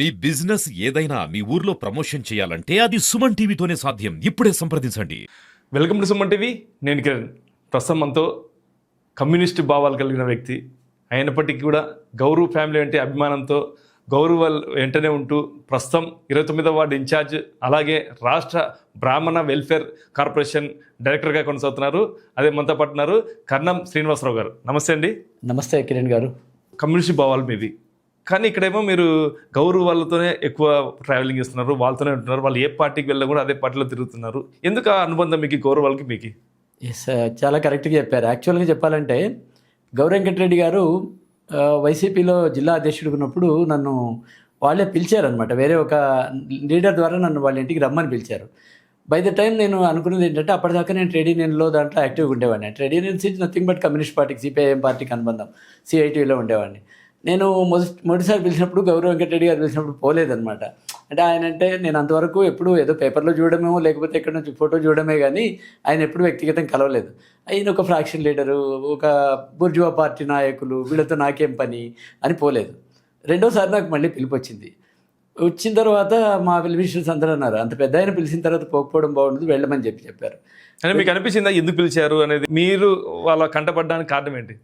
మీ business ఏదైనా మీ ఊర్లో promotion చేయాలంటే అది సుమన్ టీవీతోనే సాధ్యం. ఇప్పుడే సంప్రదించండి. Welcome to Suman TV. నేను కిరణ్. ప్రస్తుతం మనతో కమ్యూనిస్ట్ భావాలు కలిగిన వ్యక్తి అయినప్పటికీ కూడా గౌరవ్ ఫ్యామిలీ అంటే అభిమానంతో గౌరవ్ వెంటనే ఉంటూ ప్రస్తుతం 29వ వార్డు ఇన్ఛార్జ్, అలాగే రాష్ట్ర బ్రాహ్మణ వెల్ఫేర్ కార్పొరేషన్ డైరెక్టర్గా కొనసాగుతున్నారు. అదే మనతో పట్టున్నారు కర్ణం శ్రీనివాసరావు గారు. నమస్తే అండి. నమస్తే కిరణ్ గారు. కమ్యూనిస్ట్ భావాలు మీవి, కానీ ఇక్కడేమో మీరు గౌరవ్ వాళ్ళతోనే ఎక్కువ ట్రావెలింగ్ చేస్తున్నారు, వాళ్ళతోనే ఉంటున్నారు. వాళ్ళు ఏ పార్టీకి వెళ్ళినా కూడా అదే పార్టీలో తిరుగుతున్నారు. ఎందుకు ఆ అనుబంధం మీకు గౌరవ్ వాళ్ళకి మీకు? ఎస్, చాలా కరెక్ట్గా చెప్పారు. యాక్చువల్గా చెప్పాలంటే గౌరవ్ వెంకటరెడ్డి గారు వైసీపీలో జిల్లా అధ్యక్షుడు ఉన్నప్పుడు నన్ను వాళ్ళే పిలిచారనమాట. వేరే ఒక లీడర్ ద్వారా నన్ను వాళ్ళ ఇంటికి రమ్మని పిలిచారు. బై ద టైం నేను అనుకున్నది ఏంటంటే, అప్పటిదాకా నేను ట్రేడ్ యూనియన్లో దాంట్లో యాక్టివ్గా ఉండేవాడిని. Trade unions is nothing but communist పార్టీకి, సిపిఐఎం పార్టీకి అనుబంధం. సిఐటీలో ఉండేవాడిని. నేను మొదటిసారి పిలిచినప్పుడు గౌరవ్ వెంకటరెడ్డి గారు పిలిచినప్పుడు పోలేదన్నమాట. అంటే ఆయన అంటే నేను అంతవరకు ఎప్పుడు ఏదో పేపర్లో చూడడమేమో లేకపోతే ఎక్కడ నుంచి ఫోటో చూడడమే, కానీ ఆయన ఎప్పుడు వ్యక్తిగతంగా కలవలేదు. ఆయన ఒక ఫ్రాక్షన్ లీడరు, ఒక బుర్జువా పార్టీ నాయకులు, వీళ్ళతో నాకేం పని అని పోలేదు. రెండోసారి నాకు మళ్ళీ పిలుపు వచ్చింది. వచ్చిన తర్వాత మా వెల్విషర్స్ అందరూ అన్నారు, అంత పెద్ద ఆయన పిలిచిన తర్వాత పోకపోవడం బాగుండదు, వెళ్ళమని చెప్పారు. అంటే మీకు అనిపించిందా ఎందుకు పిలిచారు అనేది? మీరు వాళ్ళ కంటపడడానికి కారణం ఏంటి?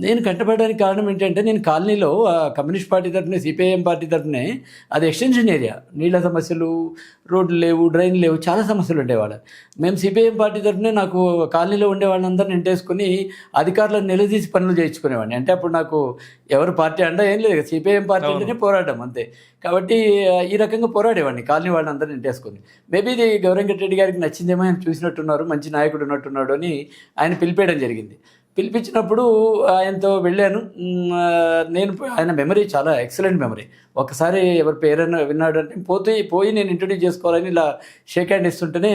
నేను కంటపడడానికి కారణం ఏంటంటే, నేను కాలనీలో కమ్యూనిస్ట్ పార్టీ తరఫున, సిపిఐఎం పార్టీ తరఫునే, అది ఎక్స్టెన్షన్ ఏరియా, నీళ్ళ సమస్యలు, రోడ్లు లేవు, డ్రైన్లు లేవు, చాలా సమస్యలు ఉండేవాళ్ళ. మేము సిపిఐఎం పార్టీ తరఫునే నాకు కాలనీలో ఉండే వాళ్ళందరూ నింటేసుకుని అధికారులను నిలదీసి పనులు చేయించుకునేవాడిని. అంటే అప్పుడు నాకు ఎవరు పార్టీ అంటే ఏం లేదు, సిపిఐఎం పార్టీ అంటేనే పోరాటం అంతే. కాబట్టి ఈ రకంగా పోరాడేవాడిని కాలనీ వాళ్ళందరూ నింటేసుకుని. మేబీ ఇది గౌరవ్ వెంకటరెడ్డి గారికి నచ్చిందేమో, ఆయన చూసినట్టున్నారు, మంచి నాయకుడు ఉన్నట్టున్నాడు అని ఆయన పిలిపేయడం జరిగింది. పిలిపించినప్పుడు ఆయనతో వెళ్ళాను. ఆయన మెమరీ చాలా ఎక్సలెంట్ మెమరీ. ఒకసారి ఎవరి పేరైనా విన్నాడు అంటే పోయి నేను ఇంట్రడ్యూస్ చేసుకోవాలని ఇలా షేక్ హ్యాండ్ ఇస్తుంటేనే,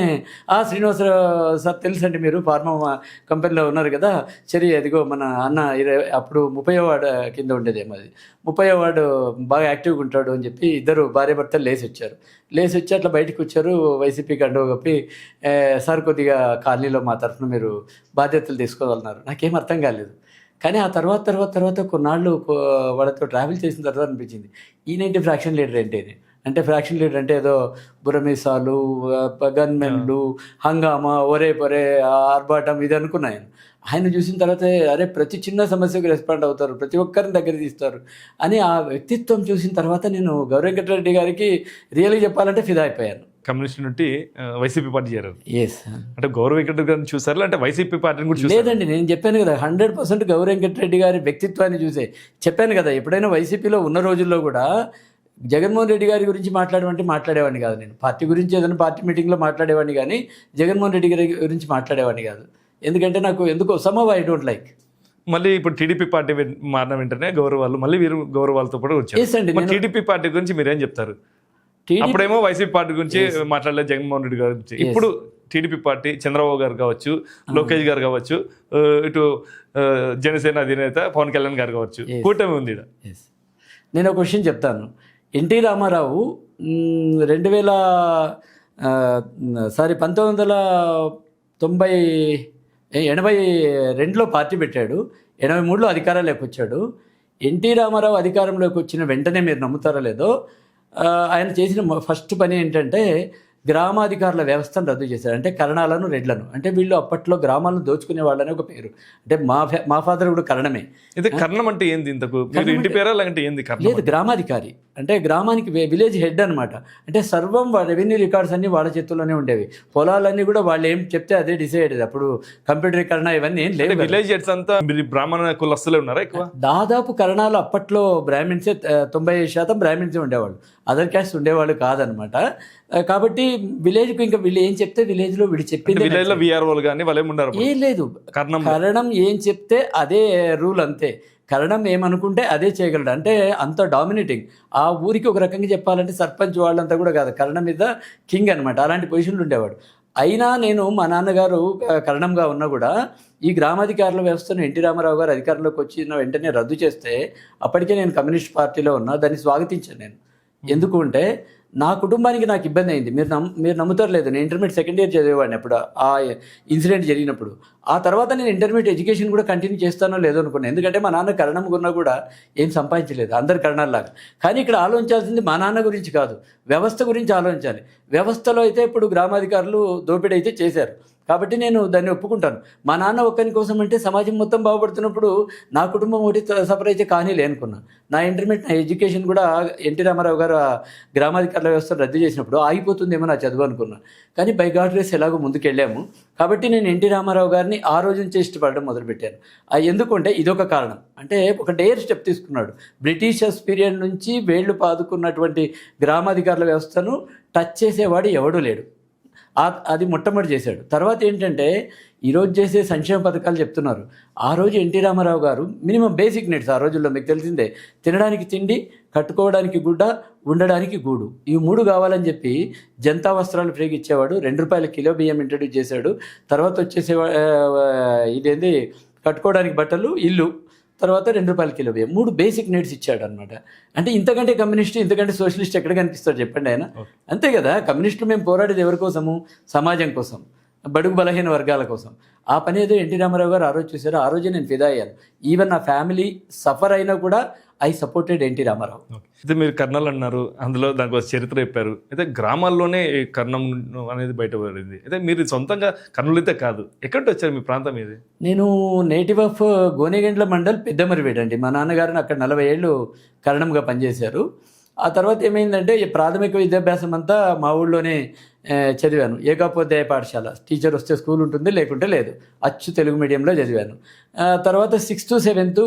శ్రీనివాసరావు సార్ తెలుసండి, మీరు ఫార్మా కంపెనీలో ఉన్నారు కదా, సరే అదిగో మన అన్న అప్పుడు 30వ వార్డు కింద ఉండేదేమో, అది 30వ వార్డు బాగా యాక్టివ్గా ఉంటాడు అని చెప్పి ఇద్దరు భార్యాభర్తలు లేచి వచ్చి అట్లా బయటకు వచ్చారు. వైసీపీకి అండవ కప్పి, సార్ కొద్దిగా కాలనీలో మా తరఫున మీరు బాధ్యతలు తీసుకోవాలన్నారు. నాకేం అర్థం కాలేదు. కానీ ఆ తర్వాత కొన్నాళ్ళు వాళ్ళతో ట్రావెల్ చేసిన తర్వాత అనిపించింది, ఈయనేంటి ఫ్రాక్షన్ లీడర్ ఏంటి అని. అంటే ఫ్రాక్షన్ లీడర్ అంటే ఏదో బుర్రమీసాలు, గన్మెన్లు, హంగామా, ఒరే పొరే, ఆర్భాటం ఇది అనుకున్నాను. ఆయన చూసిన తర్వాత అరే ప్రతి చిన్న సమస్యకు రెస్పాండ్ అవుతారు, ప్రతి ఒక్కరిని దగ్గర తీస్తారు అని ఆ వ్యక్తిత్వం చూసిన తర్వాత నేను గౌరవ్ వెంకటరెడ్డి గారికి రియల్గా చెప్పాలంటే ఫిదా అయిపోయాను. కమ్యూనిస్ట్ నుండి వైసీపీ పార్టీ చేరారు. ఎస్. అంటే గౌరవ్ వెంకటరెడ్డి గారిని చూసారు, అంటే వైసీపీ పార్టీని కూడా చూసారు? లేదండి, నేను చెప్పాను కదా, 100% గౌరవ్ వెంకటరెడ్డి గారి వ్యక్తిత్వాన్ని చూసే చెప్పాను కదా. ఎప్పుడైనా వైసీపీలో ఉన్న రోజుల్లో కూడా జగన్మోహన్ రెడ్డి గారి గురించి మాట్లాడేవాడిని కాదు. నేను పార్టీ గురించి ఏదైనా పార్టీ మీటింగ్లో మాట్లాడేవాడిని, కానీ జగన్మోహన్ రెడ్డి గారి గురించి మాట్లాడేవాడిని కాదు. ఎందుకంటే నాకు ఎందుకో సమ్హౌ ఐ డోంట్ లైక్. మళ్ళీ ఇప్పుడు టీడీపీ పార్టీ మారిన వెంటనే గౌరవ్ వాళ్ళు మళ్ళీ వీరు గౌరవ్ వాళ్ళతో పాటు వచ్చారు. టీడీపీ పార్టీ గురించి మీరేం చెప్తారు? అప్పుడేమో వైసీపీ పార్టీ గురించి మాట్లాడలేదు జగన్మోహన్ రెడ్డి గారి గురించి. ఇప్పుడు టీడీపీ పార్టీ చంద్రబాబు గారు కావచ్చు, లోకేష్ గారు కావచ్చు, ఇటు జనసేన అధినేత పవన్ కళ్యాణ్ గారు కావచ్చు, కూటమి ఉంది. నేను ఒక విషయం చెప్తాను. ఎన్టీ రామారావు 1982లో పార్టీ పెట్టాడు, 83లో అధికారంలోకి వచ్చాడు. ఎన్టీ రామారావు అధికారంలోకి వచ్చిన వెంటనే, మీరు నమ్ముతారో లేదో, ఆయన చేసిన ఫస్ట్ పని ఏంటంటే గ్రామాధికారుల వ్యవస్థను రద్దు చేశారు. అంటే కరణాలను, రెడ్లను, అంటే వీళ్ళు అప్పట్లో గ్రామాలను దోచుకునే వాళ్ళని ఒక పేరు. అంటే మా ఫాదర్ కూడా కరణమే. ఇది కర్ణం అంటే ఏంది? ఇంతకు ఇంటి పేరా లేదంటే ఏంది? లేదు, గ్రామాధికారి అంటే గ్రామానికి విలేజ్ హెడ్ అనమాట. అంటే సర్వం రెవెన్యూ రికార్డ్స్ అన్నీ వాళ్ళ చేతుల్లోనే ఉండేవి. పొలాలన్నీ కూడా వాళ్ళు ఏం చెప్తే అదే డిసైడ్ అయ్యేది. అప్పుడు కంప్యూటరీకరణ ఇవన్నీ ఏం లేదు. విలేజ్ హెడ్స్ అంతా బ్రాహ్మణ కులస్తులే ఉన్నారా ఎక్కువ? దాదాపు కరణాలు అప్పట్లో బ్రాహ్మిన్సే, 90% బ్రాహ్మిన్సే ఉండేవాళ్ళు, అదర్ క్యాస్ట్ ఉండేవాళ్ళు కాదనమాట. కాబట్టి విలేజ్కు ఇంకా వీళ్ళు ఏం చెప్తే విలేజ్లో వీళ్ళు చెప్పింది, విలేజ్లో విఆర్ఓలు కానీ వాళ్ళు ఏం లేదు. కరణం ఏం చెప్తే అదే రూల్, అంతే. కరణం ఏమనుకుంటే అదే చేయగలడు. అంటే అంత డామినేటింగ్. ఆ ఊరికి ఒక రకంగా చెప్పాలంటే సర్పంచ్ వాళ్ళంతా కూడా కాదు, కరణం మీద కింగ్ అనమాట. అలాంటి పొజిషన్లు ఉండేవాడు. అయినా నేను, మా నాన్నగారు కరణంగా ఉన్నా కూడా ఈ గ్రామాధికారుల వ్యవస్థను ఎన్టీ రామారావు గారు అధికారంలోకి వచ్చిన వెంటనే రద్దు చేస్తే, అప్పటికే నేను కమ్యూనిస్ట్ పార్టీలో ఉన్నా, దాన్ని స్వాగతించాను నేను. ఎందుకు అంటే నా కుటుంబానికి నాకు ఇబ్బంది అయింది. మీరు నమ్ముతారు లేదు, నేను ఇంటర్మీడియట్ సెకండ్ ఇయర్ చదివేవాడిని అప్పుడు ఆ ఇన్సిడెంట్ జరిగినప్పుడు. ఆ తర్వాత నేను ఇంటర్మీడియట్ ఎడ్యుకేషన్ కూడా కంటిన్యూ చేస్తానో లేదో అనుకున్నాను. ఎందుకంటే మా నాన్న కరణం కొన్నా కూడా ఏం సంపాదించలేదు అందరి కరణాల్లాగా. కానీ ఇక్కడ ఆలోచించాల్సింది మా నాన్న గురించి కాదు, వ్యవస్థ గురించి ఆలోచించాలి. వ్యవస్థలో అయితే ఇప్పుడు గ్రామాధికారులు దోపిడీ అయితే చేశారు కాబట్టి నేను దాన్ని ఒప్పుకుంటాను. మా నాన్న ఒక్కరి కోసం అంటే సమాజం మొత్తం బాగుపడుతున్నప్పుడు నా కుటుంబం ఒకటి సఫర్ అయితే కానీ అనుకున్నా. నా ఇంటర్మీడియట్ నా ఎడ్యుకేషన్ కూడా ఎన్టీ రామారావు గారు గ్రామాధికారుల వ్యవస్థ రద్దు చేసినప్పుడు ఆగిపోతుందేమో నా చదువు అనుకున్నా. కానీ బై గాడ్ గ్రేస్ ఎలాగో ముందుకెళ్ళాము. కాబట్టి నేను ఎన్టీ రామారావు గారిని ఆ రోజు నుంచి ఇష్టపడడం మొదలుపెట్టాను. ఎందుకంటే ఇదొక కారణం. అంటే ఒక డేర్ స్టెప్ తీసుకున్నాడు. బ్రిటిషర్స్ పీరియడ్ నుంచి వేళ్లు పాదుకున్నటువంటి గ్రామాధికారుల వ్యవస్థను టచ్ చేసేవాడు ఎవడూ లేడు. అది మొట్టమొదటి చేశాడు. తర్వాత ఏంటంటే ఈరోజు చేసే సంక్షేమ పథకాలు చెప్తున్నారు. ఆ రోజు ఎన్టీ రామారావు గారు మినిమం బేసిక్ నీడ్స్, ఆ రోజుల్లో మీకు తెలిసిందే, తినడానికి తిండి, కట్టుకోవడానికి గుడ్డ, ఉండడానికి గూడు, ఈ 3 కావాలని చెప్పి జనతా వస్త్రాలు ఫ్రీగా ఇచ్చేవాడు. 2 రూపాయల కిలో బియ్యం ఇంట్రడ్యూస్ చేశాడు. తర్వాత వచ్చేసే ఇదేంది కట్టుకోవడానికి బట్టలు, ఇల్లు, తర్వాత 2 రూపాయల కిలో బియ్యం, 3 బేసిక్ నీడ్స్ ఇచ్చాడు అనమాట. అంటే ఇంతకంటే కమ్యూనిస్ట్, ఇంతకంటే సోషలిస్ట్ ఎక్కడ కనిపిస్తాడు చెప్పండి ఆయన? అంతే కదా. కమ్యూనిస్టులు మేము పోరాడేది ఎవరి కోసము? సమాజం కోసం, బడుగు బలహీన వర్గాల కోసం. ఆ పని ఏదో ఎన్టీ రామారావు గారు ఆ రోజు చూశారు. ఆ రోజే నేను ఫిదా అయ్యాను. ఈవెన్ నా ఫ్యామిలీ సఫర్ అయినా కూడా ఐ సపోర్టెడ్ ఎన్టీ రామారావు. అయితే మీరు కర్నల్ అన్నారు, అందులో దానికి ఒక చరిత్ర చెప్పారు. అయితే గ్రామాల్లోనే ఈ కర్ణం అనేది బయటపడింది. అయితే మీరు సొంతంగా కర్నూలు అయితే కాదు, ఎక్కడికి వచ్చారు? మీ ప్రాంతం ఏది? నేను నేటివ్ ఆఫ్ గోనెగండ్ల మండల్ పెద్దమరివేడ్ అండి. మా నాన్నగారిని అక్కడ 40 ఏళ్ళు కరణంగా పనిచేశారు. ఆ తర్వాత ఏమైందంటే ప్రాథమిక విద్యాభ్యాసం అంతా మా ఊళ్ళోనే చదివాను. ఏకాపోధ్యాయ పాఠశాల, టీచర్ వస్తే స్కూల్ ఉంటుంది, లేకుంటే లేదు. అచ్చు తెలుగు మీడియంలో చదివాను. తర్వాత 6th, 7th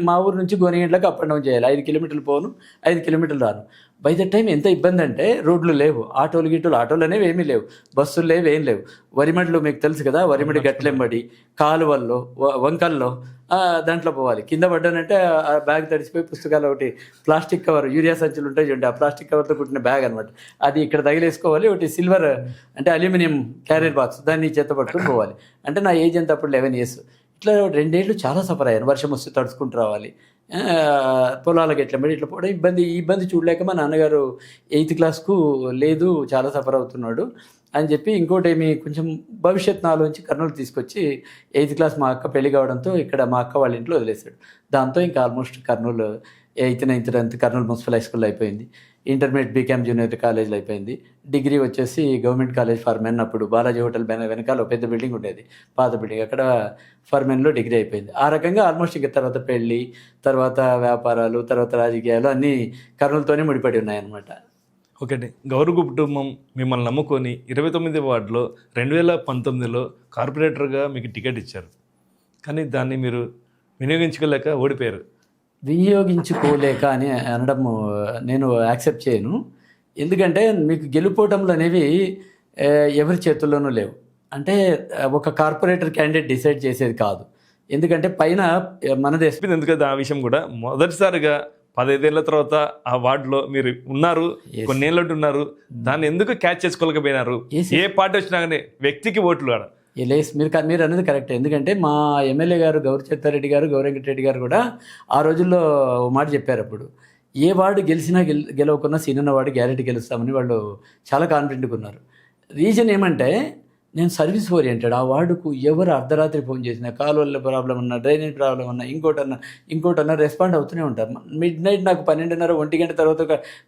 మా ఊరు నుంచి గోనెగండ్లకు అప్ అండ్ డౌన్ చేయాలి. 5 కిలోమీటర్లు పోను, 5 కిలోమీటర్లు రాను. బై ద టైం ఎంత ఇబ్బంది అంటే రోడ్లు లేవు, ఆటోలు అనేవి ఏమీ లేవు, బస్సులు లేవు, ఏం లేవు. వరిమడ్లు మీకు తెలుసు కదా, వరిమడి గట్లెంబడి కాలువల్లో, వంకల్లో దాంట్లో పోవాలి. కింద పడ్డానంటే ఆ బ్యాగ్ తడిసిపోయి పుస్తకాలు ఒకటి ప్లాస్టిక్ కవర్, యూరియా సంచులు ఉంటాయి చూడండి, ఆ ప్లాస్టిక్ కవర్తో కుట్టిన బ్యాగ్ అనమాట. అది ఇక్కడ తగిలేసుకోవాలి. ఒకటి సిల్వర్ అంటే అల్యూమినియం క్యారియర్ బాక్స్, దాన్ని చేత పట్టుకుని పోవాలి. అంటే నా ఏజ్ ఎంత అప్పుడు 11 years. ఇట్లా 2 ఏళ్ళు చాలా సఫర్ అయ్యాను. వర్షం వస్తే తడుచుకుంటూ రావాలి, పొలాలకు ఎట్లా మరి ఇట్లా పోవడం ఈ ఇబ్బంది చూడలేక మా నాన్నగారు 8th క్లాస్కు లేదు, చాలా సఫర్ అవుతున్నాడు అని చెప్పి ఇంకోటి ఏమి కొంచెం భవిష్యత్ ఆలోచించి కర్నూలు తీసుకొచ్చి 8th క్లాస్ మా అక్క పెళ్లి కావడంతో ఇక్కడ మా అక్క వాళ్ళ ఇంట్లో వదిలేశాడు. దాంతో ఇంకా almost Kurnool 8th, 9th, 10th Kurnool municipal high స్కూల్లో అయిపోయింది. ఇంటర్మీడియట్ బీకామ్ జూనియర్ కాలేజ్లో అయిపోయింది. డిగ్రీ వచ్చేసి గవర్నమెంట్ కాలేజ్ ఫర్ మెన్, అప్పుడు బాలాజీ హోటల్ వెనకాల పెద్ద బిల్డింగ్ ఉండేది, పాత బిల్డింగ్, అక్కడ ఫర్ మెన్లో డిగ్రీ అయిపోయింది. ఆ రకంగా ఆల్మోస్ట్ ఇంకా తర్వాత పెళ్ళి, తర్వాత వ్యాపారాలు, తర్వాత రాజకీయాలు అన్నీ కర్నూలుతోనే ముడిపడి ఉన్నాయన్నమాట. ఓకే అండి. గౌరవ కుటుంబం మిమ్మల్ని నమ్ముకొని 29వ వార్డులో 2019లో కార్పొరేటర్గా మీకు టికెట్ ఇచ్చారు. కానీ దాన్ని మీరు వినియోగించుకోలేక ఓడిపోయారు. వినియోగించుకోలేక అని అనడం నేను యాక్సెప్ట్ చేయను. ఎందుకంటే మీకు గెలుపోవటంలు అనేవి ఎవరి చేతుల్లోనూ లేవు. అంటే ఒక కార్పొరేటర్ క్యాండిడేట్ డిసైడ్ చేసేది కాదు. ఎందుకంటే పైన మన దేశం ఎందుకంటే ఆ విషయం కూడా మొదటిసారిగా 15 ఏళ్ల తర్వాత ఆ వార్డులో మీరు ఉన్నారు, కొన్నేళ్ళట్టు ఉన్నారు, దాన్ని ఎందుకు క్యాచ్ చేసుకోలేకపోయినారు? ఏ పార్టీ వచ్చినా కానీ వ్యక్తికి ఓట్లు కాడ లేస్ మీరు అనేది కరెక్ట్. ఎందుకంటే మా ఎమ్మెల్యే గారు గౌరచెత్తారెడ్డి గారు, గౌరెంకటరెడ్డి గారు కూడా ఆ రోజుల్లో ఓ మాట చెప్పారు. అప్పుడు ఏ వార్డు గెలిచినా గెలవకున్నా సీనియర్ వార్డు గ్యారెంటీ గెలుస్తామని వాళ్ళు చాలా కాన్ఫిడెంట్గా ఉన్నారు. రీజన్ ఏమంటే నేను సర్వీస్ ఓరియంటెడ్. ఆ వార్డుకు ఎవరు అర్ధరాత్రి ఫోన్ చేసినా, కాలువల ప్రాబ్లం ఉన్నా, డ్రైనేజ్ ప్రాబ్లం ఉన్నా, ఇంకోటన్నా రెస్పాండ్ అవుతూనే ఉంటారు. మిడ్ నైట్ నాకు 12:30, 1 గంట తర్వాత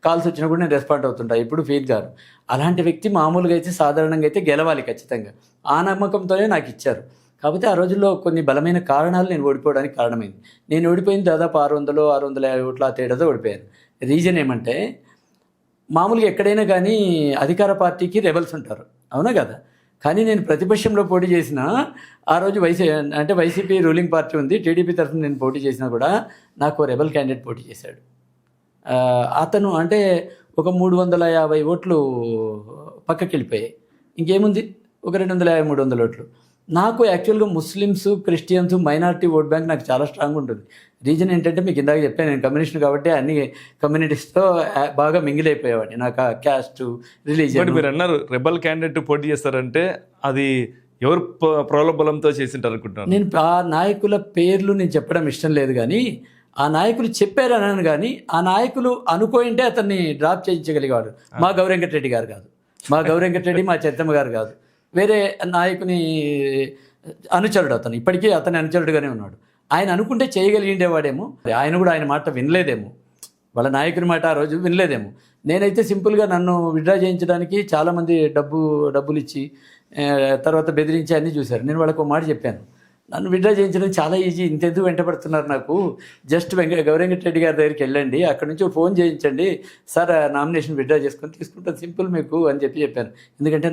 కాల్స్ వచ్చినా కూడా నేను రెస్పాండ్ అవుతుంటాను. ఇప్పుడు ఫీల్ గారు అలాంటి వ్యక్తి మామూలుగా అయితే సాధారణంగా అయితే గెలవాలి ఖచ్చితంగా. ఆ నమ్మకంతోనే నాకు ఇచ్చారు. కాకపోతే ఆ రోజుల్లో కొన్ని బలమైన కారణాలు నేను ఓడిపోవడానికి కారణమైంది. నేను ఓడిపోయింది దాదాపు 600, 650 ఓట్ల తేడాతో ఓడిపోయాను. రీజన్ ఏమంటే మామూలుగా ఎక్కడైనా కానీ అధికార పార్టీకి రెబల్స్ ఉంటారు, అవునా కదా. కానీ నేను ప్రతిపక్షంలో పోటీ చేసిన ఆ రోజు వైసీపీ రూలింగ్ పార్టీ ఉంది, టీడీపీ తరఫున నేను పోటీ చేసినా కూడా నాకు రెబల్ క్యాండిడేట్ పోటీ చేశాడు. అతను అంటే ఒక 350 ఓట్లు పక్కకి వెళ్ళిపోయాయి. ఇంకేముంది, ఒక 250, 300 ఓట్లు. నాకు యాక్చువల్గా Muslims, Christians, minority vote bank నాకు చాలా స్ట్రాంగ్ ఉంటుంది. రీజన్ ఏంటంటే మీకు ఇందాక చెప్పాను, నేను కమ్యూనిస్ట్ కాబట్టి అన్ని కమ్యూనిటీస్తో బాగా మింగిల్ అయిపోయేవాడిని. నాకు ఆ క్యాస్ట్, రిలీజియన్. మీరు అన్నారు రెబల్ క్యాండిడేట్ పోటీ చేస్తారంటే అది ఎవరు ప్రలోభలంతో చేసింటారు అనుకుంటున్నాను. నేను ఆ నాయకుల పేర్లు నేను చెప్పడం ఇష్టం లేదు, కానీ ఆ నాయకులు చెప్పారు అన్నాను కానీ ఆ నాయకులు అనుకోయింటే అతన్ని డ్రాప్ చేయించగలిగేవాడు. మా గౌరెంకటరెడ్డి గారు కాదు, మా గౌరెంకటరెడ్డి మా చెత్తమ్మ గారు కాదు, వేరే నాయకుని అనుచరుడు అతను. ఇప్పటికీ అతని అనుచరుడుగానే ఉన్నాడు. ఆయన అనుకుంటే చేయగలిగిండేవాడేమో, ఆయన కూడా ఆయన మాట వినలేదేమో, వాళ్ళ నాయకుని మాట ఆ రోజు వినలేదేమో. నేనైతే సింపుల్గా నన్ను విత్డ్రా చేయించడానికి చాలామంది డబ్బులు ఇచ్చి తర్వాత బెదిరించి అన్నీ చూశారు. నేను వాళ్ళకు ఒక మాట చెప్పాను, నన్ను విత్డ్రా చేయించడం చాలా ఈజీ, ఇంతెందుకు వెంటబడుతున్నారు నాకు, జస్ట్ గౌరెంకటరెడ్డి గారి దగ్గరికి వెళ్ళండి, అక్కడి నుంచి ఫోన్ చేయించండి, సార్ నామినేషన్ విత్డ్రా చేసుకొని తీసుకుంటాను, సింపుల్ మీకు అని చెప్పాను. ఎందుకంటే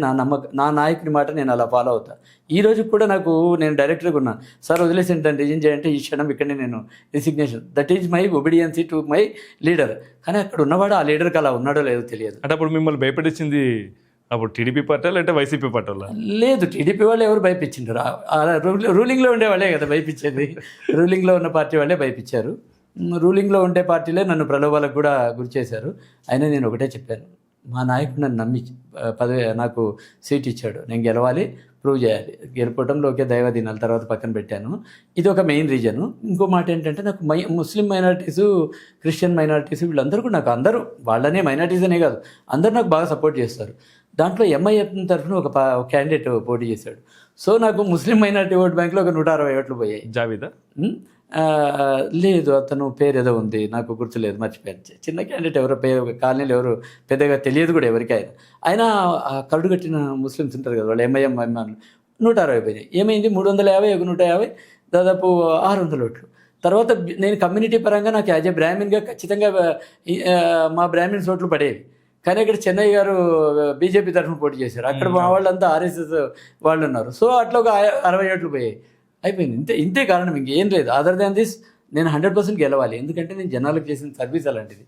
నా నాయకుని మాట నేను అలా ఫాలో అవుతాను. ఈ రోజు కూడా నేను డైరెక్టర్గా ఉన్నాను, సార్ వదిలేసి దాన్ని రిజైన్ చేయంటే ఈ క్షణం ఇక్కడనే నేను resignation, that is my obedience to my leader. కానీ అక్కడ ఉన్నవాడు ఆ లీడర్కి అలా ఉన్నాడో లేదో తెలియదు. అంటే అప్పుడు మిమ్మల్ని భయపడించింది అప్పుడు టీడీపీ పార్టీ లేదంటే వైసీపీ పార్టీ వాళ్ళ? లేదు, టీడీపీ వాళ్ళు ఎవరు భయపించిండ్రు? రూలింగ్లో ఉండే వాళ్ళే కదా భయపించేది, రూలింగ్లో ఉన్న పార్టీ వాళ్ళే భయపించారు. రూలింగ్లో ఉండే పార్టీలే నన్ను ప్రలోభాలకు కూడా గురి చేశారు. అయినా నేను ఒకటే చెప్పాను, మా నాయకుడు నన్ను నమ్మి నాకు సీట్ ఇచ్చాడు, నేను గెలవాలి, ప్రూవ్ చేయాలి. గెలుపడంలో ఒకే దైవదినాల తర్వాత పక్కన పెట్టాను. ఇది ఒక మెయిన్ రీజను. ఇంకో మాట ఏంటంటే నాకు ముస్లిం మైనారిటీసు, క్రిస్టియన్ మైనారిటీసు వీళ్ళందరూ కూడా నాకు, అందరూ వాళ్ళనే మైనారిటీస్ అనే కాదు, అందరూ నాకు బాగా సపోర్ట్ చేస్తారు. దాంట్లో ఎంఐఎం తరఫున ఒక క్యాండిడేట్ పోటీ చేశాడు. సో నాకు ముస్లిం మైనారిటీ ఓట్ బ్యాంక్లో ఒక 160 ఓట్లు పోయాయి. జావేదా? లేదు, అతను పేరు ఏదో ఉంది, నాకు గుర్తులేదు, మర్చిపోయాను. చిన్న క్యాండిడేట్ ఎవరో పేరు, కాలనీలో ఎవరు పెద్దగా తెలియదు కూడా ఎవరికి. ఆయన కరుడు కట్టిన ముస్లిమ్స్ ఉంటారు కదా, వాళ్ళు ఎంఐఎం అభిమానులు. 160 పోయినాయి. ఏమైంది, 350 ఒక 150, దాదాపు 600 ఓట్లు. తర్వాత నేను కమ్యూనిటీ పరంగా నాకు యాజ్ ఏ బ్రాహ్మిన్గా ఖచ్చితంగా మా బ్రాహ్మిన్స్ ఓట్లు పడేవి. కానీ ఇక్కడ చెన్నై గారు బీజేపీ తరఫున పోటీ చేశారు, అక్కడ మా వాళ్ళంతా ఆర్ఎస్ఎస్ వాళ్ళు ఉన్నారు. సో అట్లా ఒక 60 ఓట్లు పోయాయి, అయిపోయింది. ఇంతే కారణం, ఇంకేం లేదు. అదర్ దాన్ దిస్ నేను 100% గెలవాలి, ఎందుకంటే నేను జనాలకు చేసిన సర్వీస్ అలాంటిది.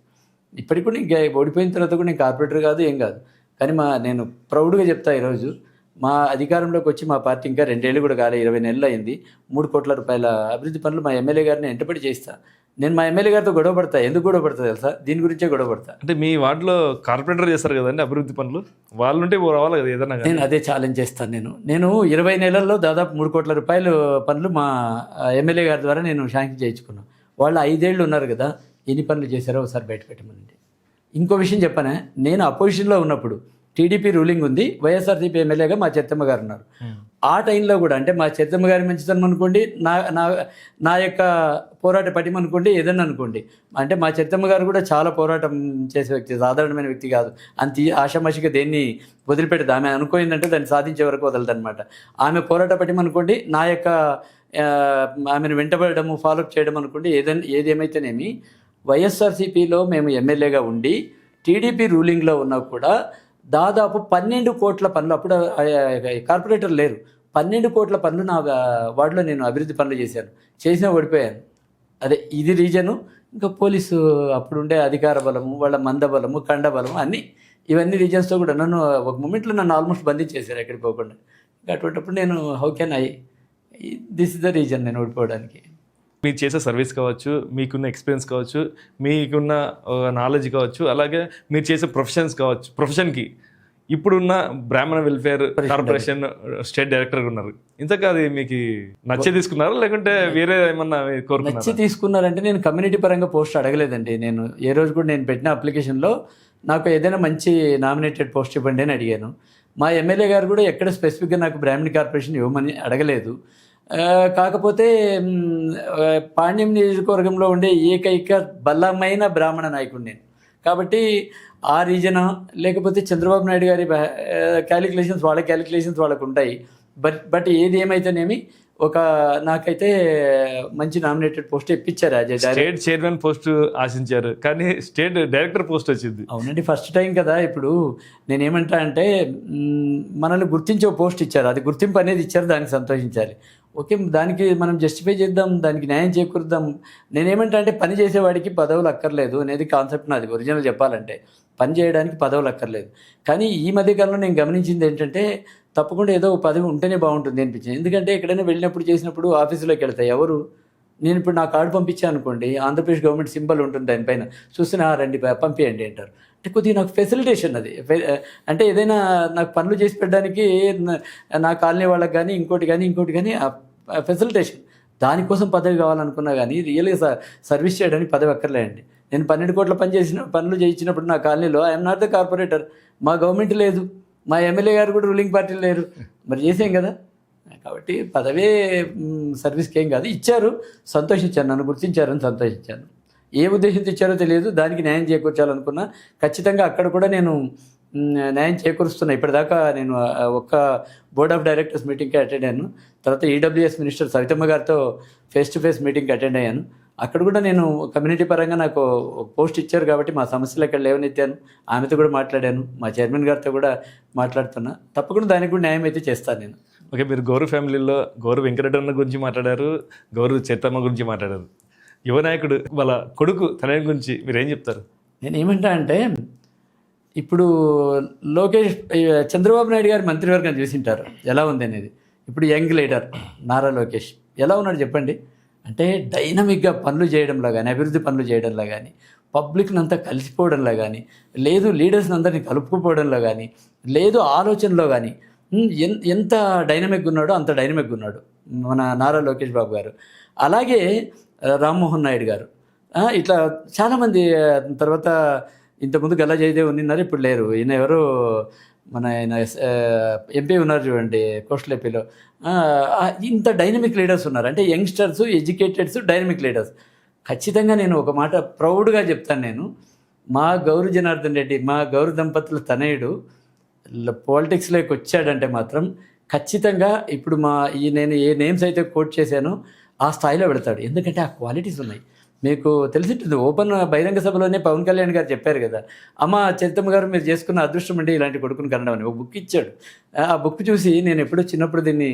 ఇప్పటికి కూడా నేను ఓడిపోయిన తర్వాత కూడా నేను కార్పొరేటర్ కాదు, ఏం కాదు. కానీ నేను ప్రౌడ్గా చెప్తా, ఈరోజు మా అధికారంలోకి వచ్చి మా పార్టీ ఇంకా 2 ఏళ్ళు కూడా కాలే, 20 నెలలు అయింది. 3 కోట్ల రూపాయల అభివృద్ధి పనులు మా ఎమ్మెల్యే గారిని ఎంటపడి చేస్తా. నేను మా ఎమ్మెల్యే గారితో గొడవ పడతా. ఎందుకు గొడవ పడతా తెలుసా? దీని గురించే గొడవ పడతా. అంటే మీ వార్డులో కార్పొరేటర్ చేస్తారు కదండి అభివృద్ధి పనులు, వాళ్ళు ఉంటే రావాలి కదా ఏదన్నా. నేను అదే ఛాలెంజ్ చేస్తాను. నేను 20 నెలల్లో దాదాపు 3 కోట్ల రూపాయలు పనులు మా ఎమ్మెల్యే గారి ద్వారా నేను శాంక్షన్ చేయించుకున్నాను. వాళ్ళు 5 ఏళ్ళు ఉన్నారు కదా, ఎన్ని పనులు చేశారో ఒకసారి బయట పెట్టమనండి. ఇంకో విషయం చెప్పనా, నేను అపోజిషన్లో ఉన్నప్పుడు టీడీపీ రూలింగ్ ఉంది, వైఎస్ఆర్సీపీ ఎమ్మెల్యేగా మా చెత్తమ్మ గారు ఉన్నారు. ఆ టైంలో కూడా, అంటే మా చెత్తమ్మ గారి మంచితనం అనుకోండి, నా యొక్క పోరాట పటిమ అనుకోండి, ఏదన్నా అనుకోండి, అంటే మా చెత్తమ్మ గారు కూడా చాలా పోరాటం చేసే వ్యక్తి, సాధారణమైన వ్యక్తి కాదు. అంత ఆషామాషిగా దేన్ని వదిలిపెట్టదు. ఆమె అనుకోయిందంటే దాన్ని సాధించే వరకు వదలదనమాట. ఆమె పోరాట పటిమ అనుకోండి, నా యొక్క ఆమెను వెంటబడము, ఫాలోఅప్ చేయడం అనుకోండి, ఏదేమైతేనేమి వైఎస్ఆర్సీపీలో మేము ఎమ్మెల్యేగా ఉండి టీడీపీ రూలింగ్లో ఉన్నా కూడా దాదాపు 12 కోట్ల పనులు, అప్పుడు కార్పొరేటర్ లేరు, 12 కోట్ల పనులు నా వార్డులో నేను అభివృద్ధి పనులు చేసినా ఓడిపోయాను. అదే ఇది రీజను. ఇంకా పోలీసు అప్పుడుండే అధికార బలము, వాళ్ళ మంద బలము, కండ బలము, ఇవన్నీ రీజన్స్తో కూడా నన్ను ఒక మూమెంట్లో ఆల్మోస్ట్ బంధించేశారు ఎక్కడికి పోకుండా. ఇంకా అటువంటిప్పుడు నేను how can this is the reason నేను ఓడిపోవడానికి. మీరు చేసే సర్వీస్ కావచ్చు, మీకున్న ఎక్స్పీరియన్స్ కావచ్చు, మీకున్న నాలెడ్జ్ కావచ్చు, అలాగే మీరు చేసే ప్రొఫెషన్కి ఇప్పుడున్న బ్రాహ్మణ వెల్ఫేర్ కార్పొరేషన్ స్టేట్ డైరెక్టర్గా ఉన్నారు. ఇంతకా అది మీకు నచ్చే తీసుకున్నారా లేకుంటే వేరే ఏమన్నా కోరుకున్నారా? నచ్చి తీసుకున్నారంటే నేను కమ్యూనిటీ పరంగా పోస్ట్ అడగలేదండి. నేను ఏ రోజు కూడా నేను పెట్టిన అప్లికేషన్లో నాకు ఏదైనా మంచి నామినేటెడ్ పోస్ట్ ఇవ్వండి అని అడిగాను. మా ఎమ్మెల్యే గారు కూడా ఎక్కడ స్పెసిఫిక్గా నాకు బ్రాహ్మణ కార్పొరేషన్ ఇవ్వమని అడగలేదు. కాకపోతే పాండ్యం నియోజకవర్గంలో ఉండే ఏకైక బలమైన బ్రాహ్మణ నాయకుడు నేను కాబట్టి ఆ రీజన్, లేకపోతే చంద్రబాబు నాయుడు గారి క్యాలిక్యులేషన్స్ వాళ్ళకు ఉంటాయి. బట్ ఏది ఏమైతేనేమి నాకైతే మంచి నామినేటెడ్ పోస్ట్ ఇప్పించారు. స్టేట్ చైర్మన్ పోస్ట్ ఆశించారు కానీ స్టేట్ డైరెక్టర్ పోస్ట్ వచ్చింది. అవునండి, ఫస్ట్ టైం కదా. ఇప్పుడు నేనేమంటా అంటే మనల్ని గుర్తించే పోస్ట్ ఇచ్చారు, అది గుర్తింపు అనేది ఇచ్చారు, దానికి సంతోషించాలి. ఓకే, దానికి మనం జస్టిఫై చేద్దాం, దానికి న్యాయం చేకూరుద్దాం. నేనేమంటా అంటే పని చేసేవాడికి పదవులు అక్కర్లేదు అనేది కాన్సెప్ట్ నాది. ఒరిజినల్ చెప్పాలంటే పని చేయడానికి పదవులు అక్కర్లేదు. కానీ ఈ మధ్యకాలంలో నేను గమనించింది ఏంటంటే తప్పకుండా ఏదో పదవి ఉంటేనే బాగుంటుంది అనిపించింది. ఎందుకంటే ఎక్కడైనా వెళ్ళినప్పుడు చేసినప్పుడు ఆఫీసులోకి వెళ్తాయి ఎవరు, నేను ఇప్పుడు నా కార్డు పంపించాను అనుకోండి, ఆంధ్రప్రదేశ్ గవర్నమెంట్ సింబల్ ఉంటుంది దానిపైన, చూస్తే రండి పంపించండి అంటారు. అంటే కొద్దిగా నాకు ఫెసిలిటేషన్ అది, అంటే ఏదైనా నాకు పనులు చేసి పెట్టడానికి నా కాలనీ వాళ్ళకి కానీ ఇంకోటి కానీ ఫెసిలిటేషన్. దానికోసం పదవి కావాలనుకున్నా కానీ రియల్గా సర్వీస్ చేయడానికి పదవి అక్కర్లేండి. నేను 12 కోట్ల పనులు చేయించినప్పుడు నా కాలనీలో ఐఎమ్ నాట్ ద కార్పొరేటర్, మా గవర్నమెంట్ లేదు, మా ఎమ్మెల్యే గారు కూడా రూలింగ్ పార్టీ లేరు, మరి చేసాం కదా. కాబట్టి పదవే సర్వీస్కి ఏం కాదు. ఇచ్చారు, సంతోషించాను, నన్ను గుర్తించారని సంతోషించాను. ఏ ఉద్దేశంతో ఇచ్చారో తెలియదు, దానికి న్యాయం చేకూర్చాలనుకున్నా. ఖచ్చితంగా అక్కడ కూడా నేను న్యాయం చేకూరుస్తున్నా. ఇప్పటిదాకా నేను ఒక్క బోర్డ్ ఆఫ్ డైరెక్టర్స్ మీటింగ్కి అటెండ్ అయ్యాను. తర్వాత ఈడబ్ల్యూఎస్ మినిస్టర్ సవితమ్మ గారితో ఫేస్ టు ఫేస్ మీటింగ్కి అటెండ్ అయ్యాను. అక్కడ కూడా నేను కమ్యూనిటీ పరంగా నాకు ఒక పోస్ట్ ఇచ్చారు కాబట్టి మా సమస్యలు అక్కడ లేవనెత్తాను. ఆమెతో కూడా మాట్లాడాను, మా చైర్మన్ గారితో కూడా మాట్లాడుతున్నా. తప్పకుండా దానికి కూడా న్యాయం అయితే చేస్తాను నేను. ఓకే, మీరు గౌరవ ఫ్యామిలీలో గౌరవ వెంకటరమణ గురించి మాట్లాడారు, గౌరవ చేతమ్మ గురించి మాట్లాడారు. యువ నాయకుడు వాళ్ళ కొడుకు తనయుని గురించి మీరు ఏం చెప్తారు? నేను ఏమంటా అంటే, ఇప్పుడు చంద్రబాబు నాయుడు గారి మంత్రివర్గం చూసింటారు ఎలా ఉంది అనేది. ఇప్పుడు యంగ్ లీడర్ నారా లోకేష్ ఎలా ఉన్నాడు చెప్పండి. అంటే డైనమిక్గా పనులు చేయడంలో కానీ, అభివృద్ధి పనులు చేయడంలో కానీ, పబ్లిక్ని అంతా కలిసిపోవడంలో కానీ, లేదు లీడర్స్ని అందరినీ కలుపుకుపోవడంలో కానీ, లేదు ఆలోచనలో కానీ ఎంత డైనమిక్గా ఉన్నాడో అంత డైనమిక్గా ఉన్నాడు మన నారా లోకేష్ బాబు గారు. అలాగే రామ్మోహన్ నాయుడు గారు, ఇట్లా చాలామంది. తర్వాత ఇంతకుముందు గల్లా జయదేవ్ ఉన్నారు, ఇప్పుడు లేరు. ఈయన ఎవరు, ఆయన ఎంపీ ఉన్నారు చూడండి కోస్టల్ ఏపీలో. ఇంత డైనమిక్ లీడర్స్ ఉన్నారు. అంటే యంగ్స్టర్స్, ఎడ్యుకేటెడ్స్, డైనమిక్ లీడర్స్. ఖచ్చితంగా నేను ఒక మాట ప్రౌడ్గా చెప్తాను. నేను మా గౌరు జనార్దన్ రెడ్డి, మా గౌరు దంపతుల తనయుడు పాలిటిక్స్లోకి వచ్చాడంటే మాత్రం ఖచ్చితంగా ఇప్పుడు నేను ఏ నేమ్స్ అయితే కోట్ చేశానో ఆ స్థాయిలో వెళతాడు. ఎందుకంటే ఆ క్వాలిటీస్ ఉన్నాయి. మీకు తెలిసింటుంది, ఓపెన్ బహిరంగ సభలోనే పవన్ కళ్యాణ్ గారు చెప్పారు కదా, అమ్మ చరితమ్మ గారు మీరు చేసుకున్న అదృష్టం అండి ఇలాంటి కొడుకుని కనడం అని. ఒక బుక్ ఇచ్చాడు. ఆ బుక్ చూసి నేను ఎప్పుడో చిన్నప్పుడు దీన్ని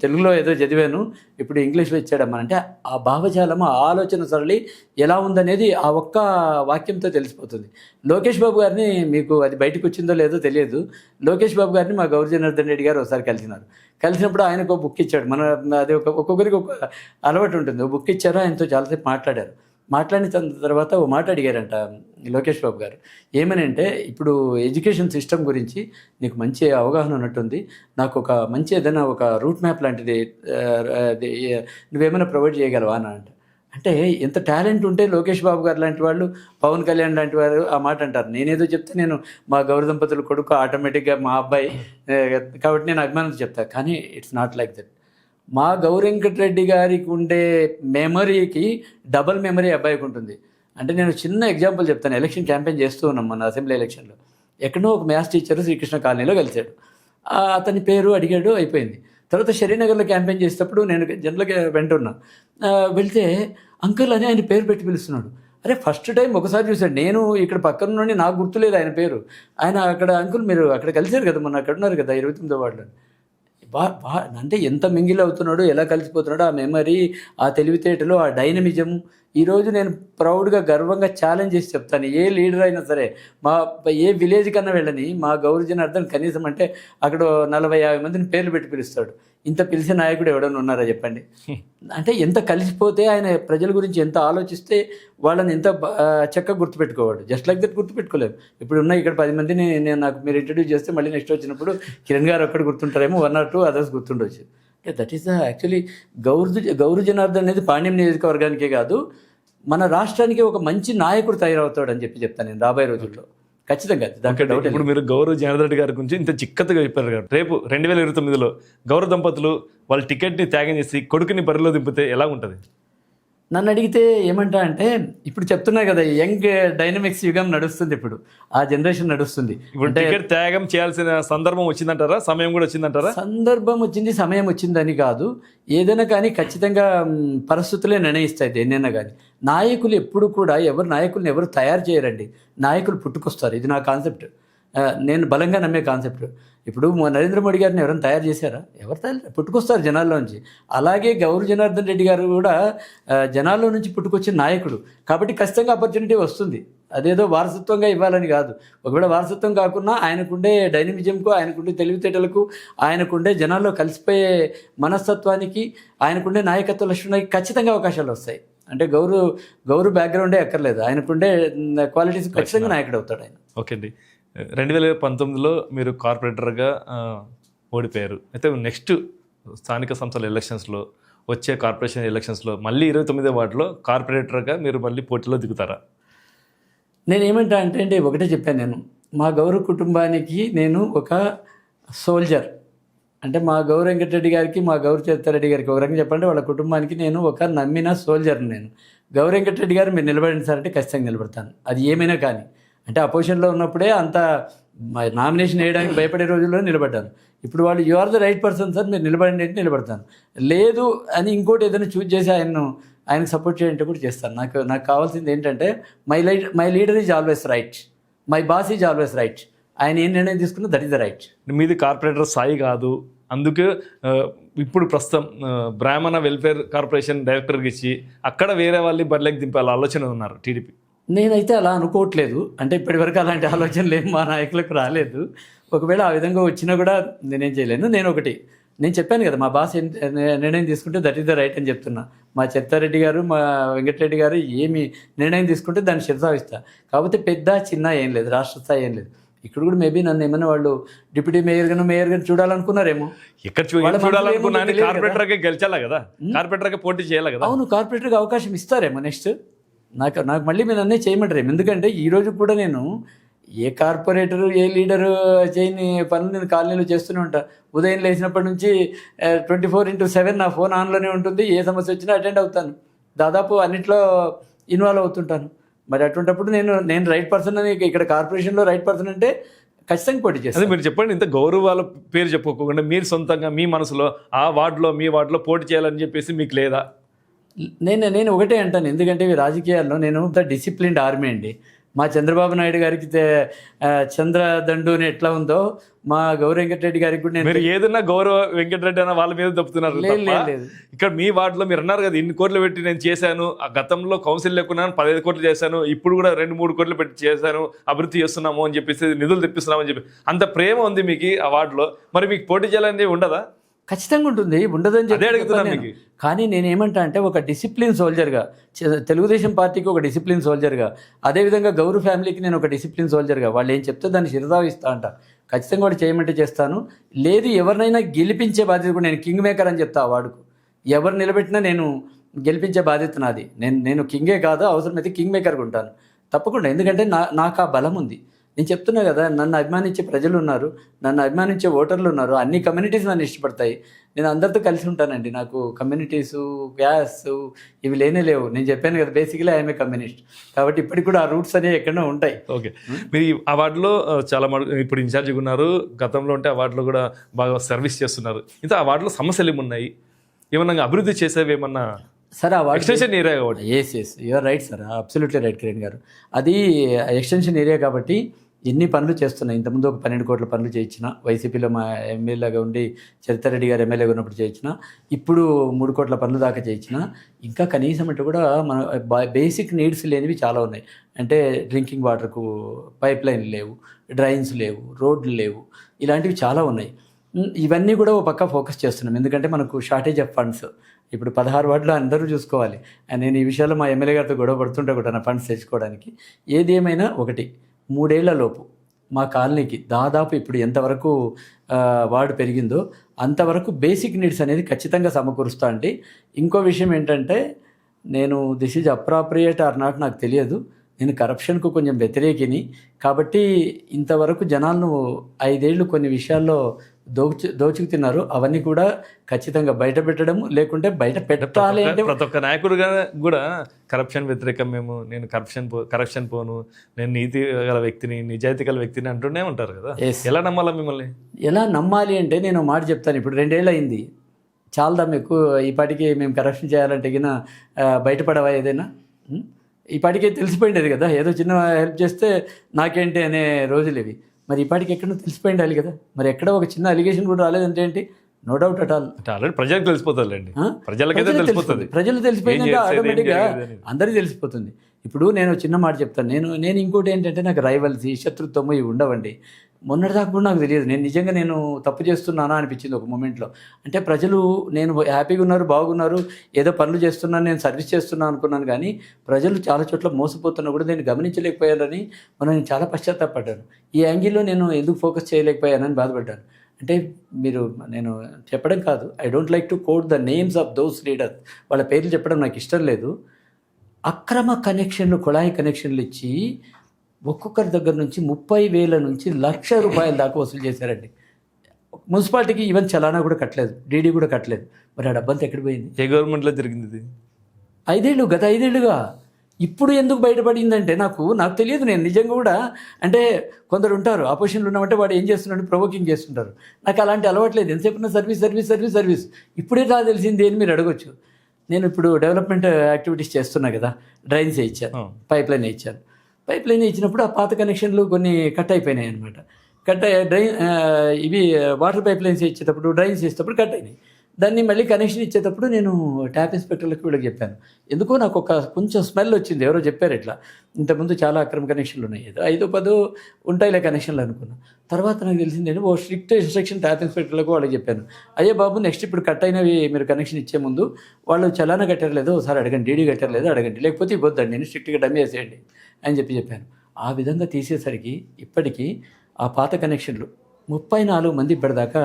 తెలుగులో ఏదో చదివాను, ఇప్పుడు ఇంగ్లీష్లో ఇచ్చాడమ్మా. అంటే ఆ భావజాలం, ఆ ఆలోచన సరళి ఎలా ఉందనేది ఆ ఒక్క వాక్యంతో తెలిసిపోతుంది. లోకేష్ బాబు గారిని, మీకు అది బయటకు వచ్చిందో లేదో తెలియదు, లోకేష్ బాబు గారిని మా గౌరు జనార్దన్ రెడ్డి గారు ఒకసారి కలిసినప్పుడు ఆయనకు ఒక బుక్ ఇచ్చాడు. అది ఒక్కొక్కరికి ఒక అలవాటు ఉంటుంది. ఒక బుక్ ఇచ్చారు, ఆయనతో చాలాసేపు మాట్లాడారు. మాట్లాడిన తర్వాత ఓ మాట అడిగారంట లోకేష్ బాబు గారు. ఏమని అంటే, ఇప్పుడు ఎడ్యుకేషన్ సిస్టమ్ గురించి నీకు మంచి అవగాహన ఉన్నట్టుంది, నాకు ఒక మంచి ఏదైనా ఒక రూట్ మ్యాప్ లాంటిది నువ్వేమైనా ప్రొవైడ్ చేయగలవా అని అంటే ఎంత టాలెంట్ ఉంటే లోకేష్ బాబు గారు లాంటి వాళ్ళు, పవన్ కళ్యాణ్ లాంటి వారు ఆ మాట అంటారు. నేనేదో చెప్తే నేను మా గౌర దంపతుల కొడుకు ఆటోమేటిక్గా మా అబ్బాయి కాబట్టి నేను అభిమానంతో చెప్తాను. కానీ ఇట్స్ నాట్ లైక్ దట్. మా గౌర వెంకటరెడ్డి గారికి ఉండే మెమరీకి డబల్ మెమరీ అబ్బాయికి ఉంటుంది. అంటే నేను చిన్న ఎగ్జాంపుల్ చెప్తాను. ఎలక్షన్ క్యాంపెయిన్ చేస్తూ ఉన్నాం మన అసెంబ్లీ ఎలక్షన్లో. ఎక్కడో ఒక మ్యాథ్స్ టీచర్ శ్రీకృష్ణ కాలనీలో కలిశాడు. అతని పేరు అడిగాడు, అయిపోయింది. తర్వాత షరీనగర్లో క్యాంపెయిన్ చేసేటప్పుడు నేను జనరల్గా వెంటున్నా. వెళ్తే అంకుల్ అని ఆయన పేరు పెట్టి పిలుస్తున్నాడు. అరే ఫస్ట్ టైం ఒకసారి చూశాడు. నేను ఇక్కడ పక్కన నుండి నాకు గుర్తులేదు ఆయన పేరు. ఆయన అక్కడ అంకుల్ మీరు అక్కడ కలిశారు కదా, మొన్న అక్కడ ఉన్నారు కదా 29వ వార్డులో. అంటే ఎంత మింగిల్ అవుతున్నాడు, ఎలా కలిసిపోతున్నాడు, ఆ మెమరీ, ఆ తెలివితేటలు, ఆ డైనమిజము. ఈరోజు నేను ప్రౌడ్గా గర్వంగా ఛాలెంజ్ చేసి చెప్తాను, ఏ లీడర్ అయినా సరే, ఏ విలేజ్ కన్నా వెళ్ళని మా గౌరు జనార్దన్ కనీసం అంటే అక్కడ 40-50 మందిని పేర్లు పెట్టి పిలుస్తాడు. ఇంత పిలిచే నాయకుడు ఎవడన్నా ఉన్నారా చెప్పండి? అంటే ఎంత కలిసిపోతే ఆయన ప్రజల గురించి ఎంత ఆలోచిస్తే వాళ్ళని ఎంత చక్కగా గుర్తుపెట్టుకోవాడు. జస్ట్ లైక్ దట్ గుర్తుపెట్టుకోలేము. ఇప్పుడు ఉన్న ఇక్కడ 10 మందిని నాకు మీరు ఇంట్రడ్యూస్ చేస్తే మళ్ళీ నెక్స్ట్ వచ్చినప్పుడు కిరణ్ గారు ఒక్కడు గుర్తుంటారేమో, 1 or 2 అదర్స్ గుర్తుండొచ్చు. అంటే that is actually Gowru Janardhan అనేది పాండ్యం నియోజకవర్గానికే కాదు, మన రాష్ట్రానికి ఒక మంచి నాయకుడు తయారవుతాడు అని చెప్తాను నేను రాబోయే రోజుల్లో. ఖచ్చితంగా దాంట్లో డౌట్. ఇప్పుడు మీరు గౌరవ జనార్దన్ రెడ్డి గారి గురించి ఇంత చిక్కతగా చెప్పారు కదా. రేపు 2029లో గౌరవ దంపతులు వాళ్ళ టికెట్ని త్యాగం చేసి కొడుకుని బరిలో దింపితే ఎలా ఉంటుంది? నన్ను అడిగితే ఏమంటా అంటే, ఇప్పుడు చెప్తున్నా కదా, యంగ్ డైనమిక్స్ యుగం నడుస్తుంది, ఇప్పుడు ఆ జనరేషన్ నడుస్తుంది. ఇప్పుడు టికెట్ త్యాగం చేయాల్సిన సందర్భం వచ్చిందంటారా, సమయం కూడా వచ్చిందంటారా? సందర్భం వచ్చింది, సమయం వచ్చిందని కాదు. ఏదైనా కానీ ఖచ్చితంగా పరిస్థితులే నిర్ణయిస్తాయి దేన్నైనా కానీ. నాయకులు ఎప్పుడు కూడా నాయకుల్ని ఎవరు తయారు చేయరండి, నాయకులు పుట్టుకొస్తారు. ఇది నా కాన్సెప్ట్, నేను బలంగా నమ్మే కాన్సెప్ట్. ఇప్పుడు నరేంద్ర మోడీ గారిని ఎవరైనా తయారు చేశారా? ఎవరు తయారు పుట్టుకొస్తారు జనాల్లోంచి. అలాగే గౌరు జనార్దన్ రెడ్డి గారు కూడా జనాల్లో నుంచి పుట్టుకొచ్చిన నాయకుడు కాబట్టి ఖచ్చితంగా ఆపర్చునిటీ వస్తుంది. అదేదో వారసత్వంగా ఇవ్వాలని కాదు. ఒకవేళ వారసత్వం కాకుండా ఆయనకుండే డైనమిజంకు, ఆయనకుండే తెలివితేటలకు, ఆయనకుండే జనాల్లో కలిసిపోయే మనస్తత్వానికి, ఆయనకుండే నాయకత్వ లక్షణానికి ఖచ్చితంగా అవకాశాలు వస్తాయి. అంటే గౌరు బ్యాక్గ్రౌండే అక్కర్లేదు, ఆయనకుండే క్వాలిటీస్ ఖచ్చితంగా నాయకుడు అవుతాడు ఆయన. ఓకే అండి, 2019లో మీరు కార్పొరేటర్గా ఓడిపోయారు. అయితే నెక్స్ట్ స్థానిక సంస్థల ఎలక్షన్స్లో వచ్చే కార్పొరేషన్ ఎలక్షన్స్లో మళ్ళీ 29వ వార్డులో కార్పొరేటర్గా మీరు మళ్ళీ పోటీలో దిగుతారా? నేను ఏమంటా అంటే ఒకటే చెప్పాను, నేను మా గౌరవ కుటుంబానికి నేను ఒక సోల్జర్. అంటే మా గౌరవ వెంకటరెడ్డి గారికి, మా గౌరవ చిత్తారెడ్డి గారికి ఒక రకంగా చెప్పాలంటే వాళ్ళ కుటుంబానికి నేను ఒక నమ్మిన సోల్జర్ని. నేను గౌరవ వెంకటరెడ్డి గారు మీరు నిలబడండి సార్ అంటే ఖచ్చితంగా నిలబడతాను, అది ఏమైనా కానీ. అంటే అపోజిషన్లో ఉన్నప్పుడే అంత నామినేషన్ వేయడానికి భయపడే రోజుల్లో నిలబడ్డాను. ఇప్పుడు వాళ్ళు you are the right person sir, మీరు నిలబడండి అంటే నిలబడతాను. లేదు అని ఇంకోటి ఏదైనా చూజ్ చేసి ఆయనకు సపోర్ట్ చేయాలంటే కూడా చేస్తాను. నాకు కావాల్సింది ఏంటంటే my leader is always right, my boss is always right. ఆయన ఏం నిర్ణయం తీసుకున్నా దట్ ఈస్ ద రైట్. మీది కార్పొరేటర్ స్థాయి కాదు, అందుకే ఇప్పుడు ప్రస్తుతం బ్రాహ్మణ వెల్ఫేర్ కార్పొరేషన్ డైరెక్టర్కి ఇచ్చి అక్కడ వేరే వాళ్ళని బరిలోకి దింపాలి ఆలోచన ఉన్నారు టీడీపీ. నేనైతే అలా అనుకోవట్లేదు. అంటే ఇప్పటివరకు అలాంటి ఆలోచనలు ఏం మా నాయకులకు రాలేదు. ఒకవేళ ఆ విధంగా వచ్చినా కూడా నేనేం చేయలేను. నేను చెప్పాను కదా, మా బాస్ నిర్ణయం తీసుకుంటే దట్ ఈస్ ద రైట్ అని చెప్తున్నా. మా చిత్తారెడ్డి గారు, మా వెంకటరెడ్డి గారు ఏమి నిర్ణయం తీసుకుంటే దాన్ని శిరసావిస్తా. కాకపోతే పెద్ద చిన్న ఏం లేదు, రాష్ట్ర స్థాయి ఏం లేదు. ఇక్కడ కూడా మేబీ నన్ను ఏమైనా వాళ్ళు డిప్యూటీ మేయర్ గాను చూడాలనుకున్నారేమో. ఇక్కడ చూడాలనుకున్నా కార్పొరేటర్గా గెలిచాలా కదా, కార్పొరేటర్గా పోటీ చేయాలి కదా. అవును, కార్పొరేటర్గా అవకాశం ఇస్తారేమో నెక్స్ట్. నాకు మళ్ళీ మీరు అన్నీ చేయమంటారేమో. ఎందుకంటే ఈరోజు కూడా నేను ఏ కార్పొరేటరు ఏ లీడరు చేయని పనులు నేను కాలనీలో చేస్తూనే ఉంటాను. ఉదయం లేచినప్పటి నుంచి 24/7 నా ఫోన్ ఆన్లోనే ఉంటుంది. ఏ సమస్య వచ్చినా అటెండ్ అవుతాను. దాదాపు అన్నిట్లో ఇన్వాల్వ్ అవుతుంటాను. మరి అటువంటిప్పుడు నేను రైట్ పర్సన్ అని, ఇక్కడ కార్పొరేషన్లో రైట్ పర్సన్ అంటే ఖచ్చితంగా పోటీ చేస్తాను. అదే మీరు చెప్పండి, ఇంత గౌరవాల పేరు చెప్పుకోకుండా మీరు సొంతంగా మీ మనసులో మీ వార్డులో పోటీ చేయాలని చెప్పేసి మీకు లేదా? నేను ఒకటే అంటాను, ఎందుకంటే రాజకీయాల్లో నేను డిసిప్లిన్డ్ ఆర్మీ అండి. మా చంద్రబాబు నాయుడు గారికి చంద్రదండు అని ఎట్లా ఉందో మా గౌరవ వెంకటరెడ్డి గారికి కూడా మీరు ఏదన్నా గౌరవ వెంకటరెడ్డి అన్న వాళ్ళ మీద తప్పుతున్నారు. ఇక్కడ మీ వార్డులో మీరు అన్నారు కదా, ఇన్ని కోట్లు పెట్టి నేను చేశాను, ఆ గతంలో కౌన్సిల్ లేకున్నా 15 కోట్లు చేశాను, ఇప్పుడు కూడా 2-3 కోట్లు పెట్టి చేశాను, అభివృద్ధి చేస్తున్నాము అని చెప్పేసి, నిధులు తెప్పిస్తున్నాము అని చెప్పి అంత ప్రేమ ఉంది మీకు ఆ వార్డులో, మరి మీకు పోటీ చేయాలని ఉండదా? ఖచ్చితంగా ఉంటుంది, ఉండదని చెప్పి. కానీ నేనేమంటా అంటే ఒక డిసిప్లిన్ సోల్జర్గా, తెలుగుదేశం పార్టీకి ఒక డిసిప్లిన్ సోల్జర్గా, అదేవిధంగా గౌరవ ఫ్యామిలీకి నేను ఒక డిసిప్లిన్ సోల్జర్గా, వాళ్ళు ఏం చెప్తే దాన్ని శిరసావిస్తా అంట. ఖచ్చితంగా వాడు చేయమంటే చేస్తాను. లేదు ఎవరినైనా గెలిపించే బాధ్యత కూడా, నేను కింగ్ మేకర్ అని చెప్తా. ఆ వాడుకు ఎవరు నిలబెట్టినా నేను గెలిపించే బాధ్యత నాది. నేను కింగే కాదు, అవసరమైతే కింగ్ మేకర్గా ఉంటాను తప్పకుండా. ఎందుకంటే నాకు ఆ బలం ఉంది. నేను చెప్తున్నా కదా, నన్ను అభిమానించే ప్రజలు ఉన్నారు, నన్ను అభిమానించే ఓటర్లు ఉన్నారు, అన్ని కమ్యూనిటీస్ నన్ను ఇష్టపడతాయి. నేను అందరితో కలిసి ఉంటానండి. నాకు కమ్యూనిటీసు, గ్యాస్ ఇవి లేవు. నేను చెప్పాను కదా, బేసిక్లీ ఐఎమ్ ఏ కమ్యూనిస్ట్. కాబట్టి ఇప్పటికి కూడా ఆ రూట్స్ అనేవి ఎక్కడో ఉంటాయి. ఓకే, మీరు ఆ వార్డులో చాలా ఇప్పుడు ఇన్ఛార్జిగా ఉన్నారు, గతంలో ఉంటే ఆ వార్డులో కూడా బాగా సర్వీస్ చేస్తున్నారు. ఇంత ఆ వార్డులో సమస్యలు ఏమున్నాయి, ఏమన్నా అభివృద్ధి చేసేవి ఏమన్నా? సార్ ఆ వార్డు ఎక్స్టెన్షన్ ఏరియా కాబట్టి. Yes you are right sir, absolutely right Kiran garu. అది ఎక్స్టెన్షన్ ఏరియా కాబట్టి ఎన్ని పనులు చేస్తున్నాయి. ఇంతకుముందు ఒక 12 కోట్ల పనులు చేయించిన, వైసీపీలో మా ఎమ్మెల్యేగా ఉండి చిత్తారెడ్డి గారు ఎమ్మెల్యేగా ఉన్నప్పుడు చేయించిన, ఇప్పుడు 3 కోట్ల పనులు దాకా చేయించిన. ఇంకా కనీసం అంటే కూడా మన బేసిక్ నీడ్స్ లేనివి చాలా ఉన్నాయి. అంటే డ్రింకింగ్ వాటర్కు పైప్ లైన్లు లేవు, డ్రైన్స్ లేవు, రోడ్లు లేవు, ఇలాంటివి చాలా ఉన్నాయి. ఇవన్నీ కూడా ఒక పక్క ఫోకస్ చేస్తున్నాం, ఎందుకంటే మనకు షార్టేజ్ ఆఫ్ ఫండ్స్. ఇప్పుడు 16 వార్డులో అందరూ చూసుకోవాలి. నేను ఈ విషయాల్లో మా ఎమ్మెల్యే గారితో గొడవ పడుతుంటే కూడా నా ఫండ్స్ తెచ్చుకోవడానికి. ఏది ఏమైనా 3 ఏళ్లలోపు మా కాలనీకి దాదాపు ఇప్పుడు ఎంతవరకు వార్డు పెరిగిందో అంతవరకు బేసిక్ నీడ్స్ అనేది ఖచ్చితంగా సమకూరుస్తా అండి. ఇంకో విషయం ఏంటంటే, నేను this is appropriate or not నాకు తెలియదు, నేను కరప్షన్కు కొంచెం వ్యతిరేకిని. కాబట్టి ఇంతవరకు జనాలను 5 ఏళ్ళు కొన్ని విషయాల్లో దోచుకు తిన్నారు. అవన్నీ కూడా ఖచ్చితంగా బయట పెట్టడం, లేకుంటే బయట పెట్టాలి అంటే ప్రతి ఒక్క నాయకుడుగా కూడా కరప్షన్ వ్యతిరేకం, నేను కరప్షన్ పోను, నేను నీతి గల వ్యక్తిని, నిజాయితీ గల వ్యక్తిని అంటూనే ఉంటారు కదా. ఎలా నమ్మాలా మిమ్మల్ని? ఎలా నమ్మాలి అంటే నేను మాట చెప్తాను. ఇప్పుడు 2 ఏళ్ళు అయింది, చాలా మీకు ఈ పాటికి మేము కరప్షన్ చేయాలంటే గిన బయటపడవా ఏదైనా? ఈ పాటికే తెలిసిపోయింది కదా, ఏదో చిన్న హెల్ప్ చేస్తే నాకేంటి అనే రోజులు ఇవి. మరి ఇప్పటికి ఎక్కడో తెలిసిపోయిండాలి కదా. మరి ఎక్కడ ఒక చిన్న అలిగేషన్ కూడా రాలేదంటే ఏంటి? No doubt at all. Already ప్రజలకు తెలిసిపోతుందండి, ప్రజలు తెలిసిపోయిందంటే ఆటోమేటిక్గా అందరికీ తెలిసిపోతుంది. ఇప్పుడు నేను చిన్న మాట చెప్తాను. నేను ఇంకోటి ఏంటంటే, నాకు రైవల్సీ, శత్రుత్వము ఇవి ఉండవండి. మొన్నటిదాకా కూడా నాకు తెలియదు నేను తప్పు చేస్తున్నానా అనిపించింది ఒక మూమెంట్లో. అంటే ప్రజలు నేను హ్యాపీగా ఉన్నారు, బాగున్నారు, ఏదో పనులు చేస్తున్నాను, నేను సర్వీస్ చేస్తున్నాను అనుకున్నాను. కానీ ప్రజలు చాలా చోట్ల మోసపోతున్నా కూడా నేను గమనించలేకపోయానని నేను చాలా పశ్చాత్తాపడ్డాను. ఈ యాంగిల్లో నేను ఎందుకు ఫోకస్ చేయలేకపోయానని బాధపడ్డాను. అంటే మీరు నేను చెప్పడం కాదు, I don't like to coat the names of those leaders, వాళ్ళ పేర్లు చెప్పడం నాకు ఇష్టం లేదు. అక్రమ కనెక్షన్లు, కుళాయి కనెక్షన్లు ఇచ్చి ఒక్కొక్కరి దగ్గర నుంచి 30,000 నుంచి ₹1,00,000 దాకా వసూలు చేశారండి. మున్సిపాలిటీకి ఈవెన్ చలానా కూడా కట్టలేదు, డీడీ కూడా కట్టలేదు. మరి ఆ డబ్బంతా ఎక్కడ పోయింది? ఏ గవర్నమెంట్లో జరిగింది ఇది? గత 5 ఏళ్ళుగా. ఇప్పుడు ఎందుకు బయటపడిందంటే నాకు తెలియదు. నేను నిజంగా కూడా అంటే కొందరు ఉంటారు ఆపోజిషన్లో ఉన్నామంటే వాడు ఏం చేస్తున్నాడు ప్రొవోకింగ్ చేస్తుంటారు. నాకు అలాంటి అలవాట్లేదు. ఎంతసేపు ఉన్న సర్వీస్ ఇప్పుడే తెలిసింది అని మీరు అడగొచ్చు. నేను ఇప్పుడు డెవలప్మెంట్ యాక్టివిటీస్ చేస్తున్నా కదా, డ్రైన్స్ వేయించాను, పైప్ లైన్ వేయించాను. పైప్ లైన్ ఇచ్చినప్పుడు ఆ పాత కనెక్షన్లు కొన్ని కట్ అయిపోయినాయి అనమాట. ఇవి వాటర్ పైప్ లైన్స్ ఇచ్చేటప్పుడు, డ్రైన్స్ ఇచ్చేటప్పుడు కట్ అయినాయి. దాన్ని మళ్ళీ కనెక్షన్ ఇచ్చేటప్పుడు నేను ట్యాప్ ఇన్స్పెక్టర్లకు వీళ్ళకి చెప్పాను. ఎందుకో నాకు కొంచెం స్మెల్ వచ్చింది. ఎవరో చెప్పారు ఇట్లా, ఇంతకుముందు చాలా అక్రమ కనెక్షన్లు ఉన్నాయి, 5-10 ఉంటాయిలే కనెక్షన్లు అనుకున్నాను. తర్వాత నాకు తెలిసింది ఓ స్ట్రిక్ట్ ఇన్స్ట్రక్షన్ ట్యాప్ ఇన్స్పెక్టర్లకు వాళ్ళకి చెప్పాను. అయ్యే బాబు, నెక్స్ట్ ఇప్పుడు కట్ అయినవి మీరు కనెక్షన్ ఇచ్చే ముందు వాళ్ళు చలానా కట్టలేదు ఒకసారి అడగండి, డీడీ కట్టలేదు అడగండి, లేకపోతే ఇవ్వద్దండి, నేను స్ట్రిక్ట్గా డమ్మీ వేసేయండి అని చెప్పాను. ఆ విధంగా తీసేసరికి ఇప్పటికీ ఆ పాత కనెక్షన్లు 34 మంది ఇప్పటిదాకా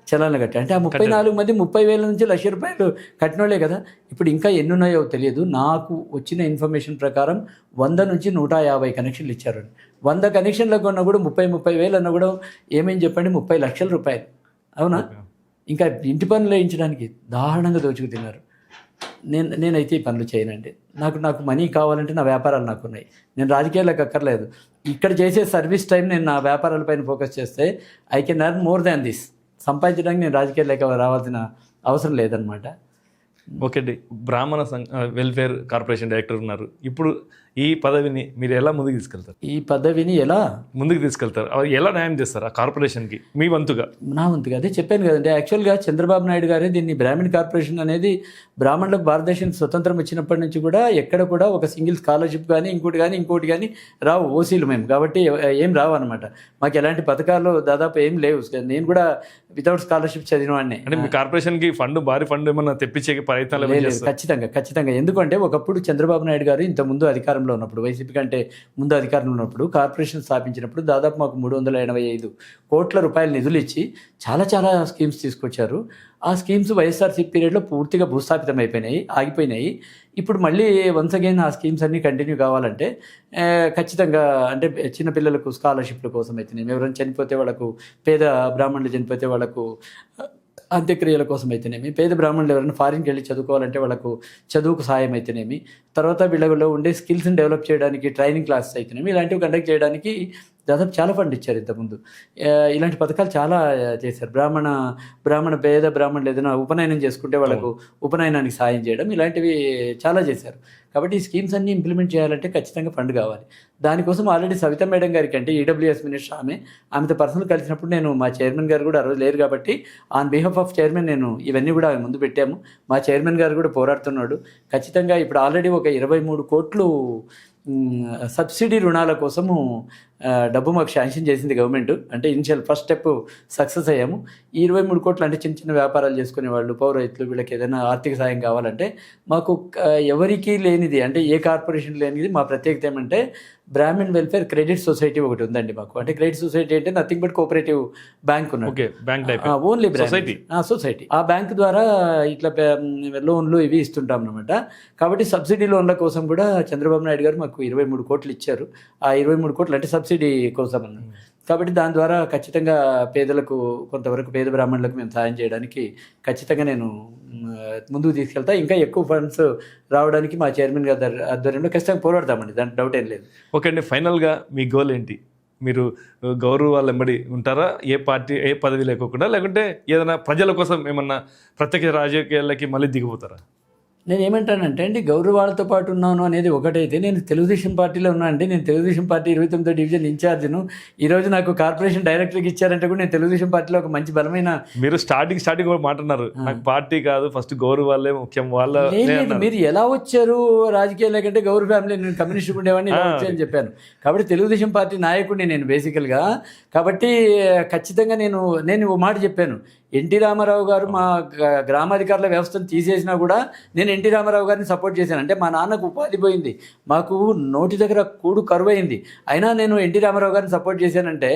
చలానా కట్టారు. అంటే ఆ 34 మంది 30,000 నుంచి ₹1,00,000 కట్టినోళ్ళే కదా. ఇప్పుడు ఇంకా ఎన్ని ఉన్నాయో తెలియదు. నాకు వచ్చిన ఇన్ఫర్మేషన్ ప్రకారం 100 నుంచి 150 కనెక్షన్లు ఇచ్చారు. 100 కనెక్షన్లకు అన్నా కూడా 30,000 అన్నా కూడా ఏమేమి చెప్పండి, ₹30,00,000. అవునా? ఇంకా ఇంటి పనులు వేయించడానికి దారుణంగా దోచుకు తిన్నారు. నేనైతే ఈ పనులు చేయనండి. నాకు మనీ కావాలంటే నా వ్యాపారాలు నాకున్నాయి. నేను రాజకీయాలకు అక్కర్లేదు. ఇక్కడ చేసే సర్వీస్ టైం నేను నా వ్యాపారాలపైన ఫోకస్ చేస్తే I can earn more than this. సంపాదించడానికి నేను రాజకీయాలకు రావాల్సిన అవసరం లేదనమాట. ఓకే అండి, బ్రాహ్మణ వెల్ఫేర్ కార్పొరేషన్ డైరెక్టర్ ఉన్నారు. ఇప్పుడు ఈ పదవిని మీరు ఎలా ముందుకు తీసుకెళ్తారు? ఈ పదవిని ఎలా ముందుకు తీసుకెళ్తారు? ఎలా న్యాయం చేస్తారు ఆ కార్పొరేషన్కి మీ వంతుగా? నా వంతుగా అదే చెప్పాను కదండి. యాక్చువల్గా చంద్రబాబు నాయుడు గారే దీన్ని బ్రాహ్మణ్ కార్పొరేషన్ అనేది బ్రాహ్మణులకు భారతదేశానికి స్వతంత్రం వచ్చినప్పటి నుంచి కూడా ఎక్కడ కూడా ఒక సింగిల్ స్కాలర్షిప్ కానీ ఇంకోటి కానీ రావు. ఓసీలు మేము కాబట్టి ఏం రావు అనమాట. మాకు ఎలాంటి పథకాలు దాదాపు ఏం లేవు. నేను కూడా వితౌట్ స్కాలర్షిప్ చదివిన వాడిని. అంటే మీ కార్పొరేషన్కి భారీ ఫండ్ ఏమన్నా తెప్పించే ప్రయత్నాలు? లేదు, ఖచ్చితంగా. ఎందుకంటే ఒకప్పుడు చంద్రబాబు నాయుడు గారు ఇంతకుముందు అధికారంలో ఉన్నప్పుడు, వైసీపీ కంటే ముందు అధికారంలో ఉన్నప్పుడు కార్పొరేషన్ స్థాపించినప్పుడు దాదాపు మాకు ₹385 కోట్ల నిధులు ఇచ్చి చాలా స్కీమ్స్ తీసుకొచ్చారు. ఆ స్కీమ్స్ వైఎస్ఆర్సీపీ పీరియడ్లో పూర్తిగా భూస్థాపితం ఆగిపోయినాయి. ఇప్పుడు మళ్ళీ వన్స్ అగైన్ ఆ స్కీమ్స్ అన్నీ కంటిన్యూ కావాలంటే ఖచ్చితంగా అంటే చిన్నపిల్లలకు స్కాలర్షిప్ల కోసం అయితేనేమి, ఎవరైనా చనిపోతే వాళ్ళకు, పేద బ్రాహ్మణులు చనిపోతే వాళ్ళకు అంత్యక్రియల కోసం అయితేనేమి, పేద బ్రాహ్మణులు ఎవరైనా ఫారిన్కి వెళ్ళి చదువుకోవాలంటే వాళ్ళకు చదువుకు సాయం అయితేనేమి, తర్వాత వీళ్ళలో ఉండే స్కిల్స్ని డెవలప్ చేయడానికి ట్రైనింగ్ క్లాసెస్ అయితేనేమి, ఇలాంటివి కండక్ట్ చేయడానికి దాదాపు చాలా ఫండ్ ఇచ్చారు ఇంతకుముందు. ఇలాంటి పథకాలు చాలా చేశారు. పేద బ్రాహ్మణులు ఏదైనా ఉపనయనం చేసుకుంటే వాళ్ళకు ఉపనయనానికి సాయం చేయడం, ఇలాంటివి చాలా చేశారు. కాబట్టి ఈ స్కీమ్స్ అన్నీ ఇంప్లిమెంట్ చేయాలంటే ఖచ్చితంగా ఫండ్ కావాలి. దానికోసం ఆల్రెడీ సవితా మేడం గారికి, అంటే ఈడబ్ల్యూఎస్ మినిస్టర్, ఆమెతో పర్సనల్ కలిసినప్పుడు నేను, మా చైర్మన్ గారు కూడా ఆ రోజు లేరు కాబట్టి ఆన్ బిహాఫ్ ఆఫ్ చైర్మన్ నేను ఇవన్నీ కూడా ముందు పెట్టాము. మా చైర్మన్ గారు కూడా పోరాడుతున్నాడు. ఖచ్చితంగా ఇప్పుడు ఆల్రెడీ ఒక 23 కోట్లు సబ్సిడీ రుణాల కోసము డబ్బు మాకు శాంక్షన్ చేసింది గవర్నమెంట్. అంటే ఇనిషియల్ ఫస్ట్ స్టెప్ సక్సెస్ అయ్యాము. ఈ 23 కోట్లు అంటే చిన్న వ్యాపారాలు చేసుకునే వాళ్ళు, పౌరైతులు, వీళ్ళకి ఏదైనా ఆర్థిక సాయం కావాలంటే మాకు ఎవరికీ లేనిది, అంటే ఏ కార్పొరేషన్ లేనిది మా ప్రత్యేకత ఏమంటే బ్రాహ్మణ్ వెల్ఫేర్ క్రెడిట్ సొసైటీ ఒకటి ఉందండి మాకు. అంటే క్రెడిట్ సొసైటీ అంటే నథింగ్ బట్ కోఆపరేటివ్ బ్యాంక్ ఉన్నది. Only society. ఆ బ్యాంక్ ద్వారా ఇట్లా లోన్లు ఇవి ఇస్తుంటాం అనమాట. కాబట్టి సబ్సిడీ లోన్ల కోసం కూడా చంద్రబాబు నాయుడు గారు మాకు 23 కోట్లు ఇచ్చారు. ఆ 23 కోట్లు అంటే సబ్సిడీ కోసం అన్నారు. కాబట్టి దాని ద్వారా ఖచ్చితంగా పేదలకు, కొంతవరకు పేద బ్రాహ్మణులకు మేము సాయం చేయడానికి ఖచ్చితంగా నేను ముందుకు తీసుకెళ్తా. ఇంకా ఎక్కువ ఫండ్స్ రావడానికి మా చైర్మన్ గారి ఆధ్వర్యంలో ఖచ్చితంగా పోరాడతామండి, దాంట్లో డౌట్ ఏం లేదు. ఓకే అండి, ఫైనల్గా మీ గోల్ ఏంటి? మీరు గౌరవాలు వెంబడి ఉంటారా, ఏ పార్టీ ఏ పదవి లేకోకుండా, లేకుంటే ఏదైనా ప్రజల కోసం ఏమన్నా ప్రత్యేక రాజకీయాలకి మళ్ళీ దిగిపోతారా? నేను ఏమంటానంటే అండి, గౌరవాలతో పాటు ఉన్నాను అనేది ఒకటైతే, నేను తెలుగుదేశం పార్టీలో ఉన్నా అండి. నేను తెలుగుదేశం పార్టీ 29వ డివిజన్ ఇన్ఛార్జ్ను. ఈరోజు నాకు కార్పొరేషన్ డైరెక్టర్కి ఇచ్చారంటే కూడా నేను తెలుగుదేశం పార్టీలో ఒక మంచి బలమైన, మీరు స్టార్టింగ్ కూడా మాట్లాడినారు, నాకు పార్టీ కాదు ఫస్ట్ గౌరవాలే ముఖ్యం. మీరు ఎలా వచ్చారు రాజకీయాల కంటే గౌరవ ఫ్యామిలీ, నేను కమ్యూనిస్ట్ ఉండేవాడిని అని చెప్పాను. కాబట్టి తెలుగుదేశం పార్టీ నాయకుడిని నేను బేసికల్గా. కాబట్టి ఖచ్చితంగా నేను ఓ మాట చెప్పాను, ఎన్టీ రామారావు గారు మా గ్రామాధికారుల వ్యవస్థను తీసేసినా కూడా నేను ఎన్టీ రామారావు గారిని సపోర్ట్ చేశాను. అంటే మా నాన్నకు ఉపాధి పోయింది, మాకు నోటి దగ్గర కూడు కరువైంది, అయినా నేను ఎన్టీ రామారావు గారిని సపోర్ట్ చేశానంటే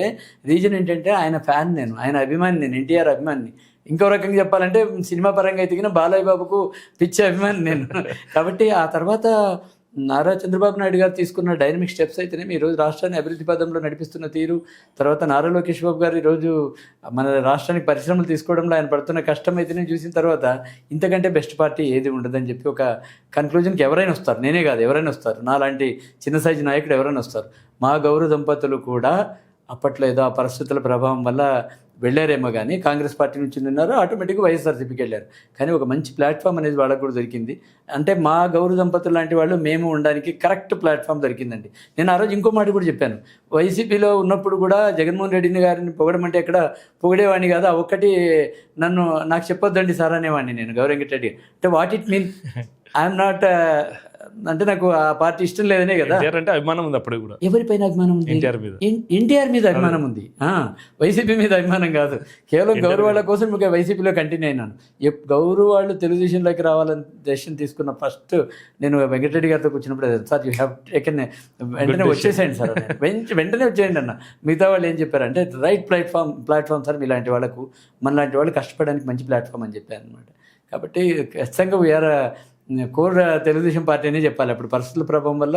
రీజన్ ఏంటంటే ఆయన ఫ్యాన్, నేను ఆయన అభిమాని, నేను ఎన్టీఆర్ అభిమాని. ఇంకో రకంగా చెప్పాలంటే సినిమా పరంగా ఎదిగిన బాలయ్య బాబుకు పిచ్చి అభిమాని నేను. కాబట్టి ఆ తర్వాత నారా చంద్రబాబు నాయుడు గారు తీసుకున్న డైనమిక్ స్టెప్స్ అయితేనేమి ఈరోజు రాష్ట్రాన్ని అభివృద్ధి పదంలో నడిపిస్తున్న తీరు, తర్వాత నారా లోకేష్ బాబు గారు ఈరోజు మన రాష్ట్రానికి పరిశ్రమలు తీసుకోవడంలో ఆయన పడుతున్న కష్టం అయితేనే చూసిన తర్వాత ఇంతకంటే బెస్ట్ పార్టీ ఏది ఉండదని చెప్పి ఒక కన్క్లూజన్కి ఎవరైనా వస్తారు, నేనే కాదు ఎవరైనా వస్తారు, నాలాంటి చిన్న సైజు నాయకుడు ఎవరైనా వస్తారు. మా గౌరవ దంపతులు కూడా అప్పట్లో ఏదో ఆ పరిస్థితుల ప్రభావం వల్ల వెళ్ళారేమో కానీ కాంగ్రెస్ పార్టీ నుంచి ఉన్నారు, ఆటోమేటిక్గా వైఎస్ఆర్సీపీకి వెళ్ళారు. కానీ ఒక మంచి ప్లాట్ఫామ్ అనేది వాళ్ళకు కూడా దొరికింది. అంటే మా గౌరవ దంపతులు లాంటి వాళ్ళు మేము ఉండడానికి కరెక్ట్ ప్లాట్ఫామ్ దొరికిందండి. నేను ఆ రోజు ఇంకో మాట కూడా చెప్పాను, వైసీపీలో ఉన్నప్పుడు కూడా జగన్మోహన్ రెడ్డిని గారిని పొగడమంటే ఎక్కడ పొగిడేవాడిని కాదు, ఆ ఒక్కటి నాకు చెప్పొద్దండి సార్ అనేవాడిని నేను గౌరవ వెంకటరెడ్డి. అంటే what it mean I'm not, అంటే నాకు ఆ పార్టీ ఇష్టం లేదనే కదా. అంటే అభిమానం ఉంది అప్పుడు కూడా. ఎవరిపైన అభిమానం ఉంది? ఎన్టీఆర్ మీద అభిమానం ఉంది, వైసీపీ మీద అభిమానం కాదు. కేవలం గౌరవాళ్ళ కోసం ఇంకా వైసీపీలో కంటిన్యూ అయినాను. గౌరవాళ్ళు తెలుగుదేశంలోకి రావాలని డెసిషన్ తీసుకున్న ఫస్ట్ నేను వెంకటరెడ్డి గారితో కూర్చున్నప్పుడు సార్ యూ హ్యావ్ టేకెన్, వెంటనే వచ్చేసేయండి సార్, వెంటనే వచ్చేయండి అన్న. మిగతా వాళ్ళు ఏం చెప్పారంటే రైట్ ప్లాట్ఫామ్ సార్, మీలాంటి వాళ్ళకు మనలాంటి వాళ్ళు కష్టపడడానికి మంచి ప్లాట్ఫామ్ అని చెప్పారు అనమాట. కాబట్టి ఖచ్చితంగా వీఆర్ కోర్ తెలుగుదేశం పార్టీ అనే చెప్పాలి. అప్పుడు పరిస్థితుల ప్రభావం వల్ల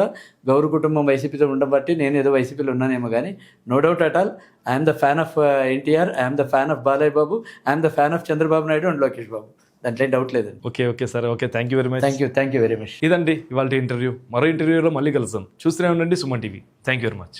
గౌరవ కుటుంబం వైసీపీతో ఉండబట్టి నేను ఏదో వైసీపీలో ఉన్నానేమో కానీ no doubt at all I'm the fan of NTR, I'm the fan of Balayya Babu, I'm the fan of Chandrababu Naidu and Lokesh Babu. దాంట్లో ఏం డౌట్ లేదండి. Okay sir, okay, thank you very much. Thank you very much. ఇదండి ఇవాళ ఇంటర్వ్యూ. మరో ఇంటర్వ్యూలో మళ్ళీ కలుస్తాం. చూస్తూనే ఉండండి Suman TV. Thank you very much.